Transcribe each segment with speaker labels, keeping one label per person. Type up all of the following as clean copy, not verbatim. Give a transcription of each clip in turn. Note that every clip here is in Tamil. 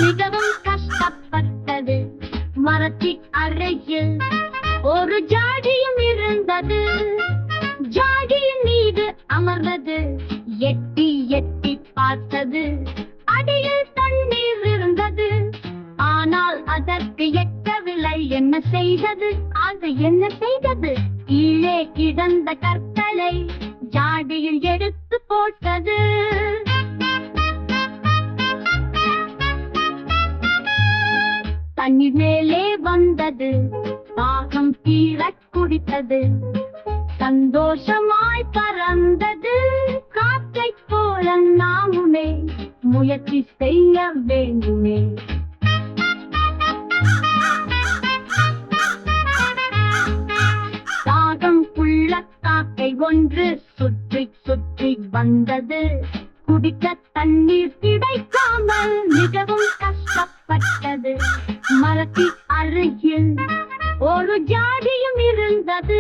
Speaker 1: மிகவும் கஷ்டப்பட்டது. மரத்தின் அறையில் ஒரு ஜாடியும் இருந்தது. ஜாடியின் மீது அமர்ந்தது. எட்டி எட்டி பார்த்தது. அடியில் தண்ணீர் இருந்தது. ஆனால் அதற்கு எட்டவில்லை. என்ன செய்தது? அது என்ன செய்தது? கீழே கிடந்த கற்களை ஜாடியில் எடுத்து போட்டது. தண்ணீர் மேலே வந்தது. தாகம் தீரக் குடித்தது. சந்தோஷமாய் பறந்தது. காற்றைப் போல நாமுமே முயற்சி செய்ய வேண்டுமே. தாகம் உள்ள காக்கை ஒன்று சுற்றி சுற்றி வந்தது. குடிக்க தண்ணீர் கிடைக்காமல் மிகவும் கஷ்டப்பட்டது. மரத்தின் அருகில் ஒரு ஜாடியும் இருந்தது.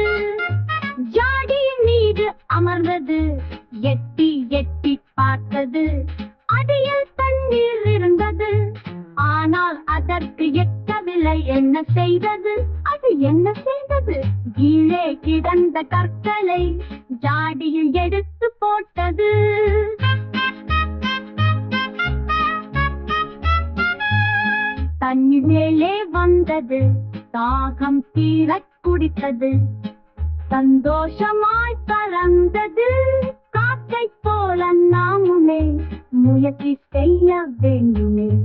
Speaker 1: ஜாடியின் மீது அமர்ந்தது. எட்டி எட்டி பார்த்தது. அடியில் தண்ணீர் இருந்தது. ஆனால் அதற்கு எட்டவில்லை. என்ன செய்தது? அது என்ன செய்தது? கீழே கிடந்த கற்களை ஜாடியில் எடுத்து போட்டது. தண்ணீர் மேலே வந்தது. தாகம் தீரக் குடித்தது. சந்தோஷமாய் பறந்தது. காற்றைப் போல நாமுமே முயற்சி செய்ய வேண்டுமே.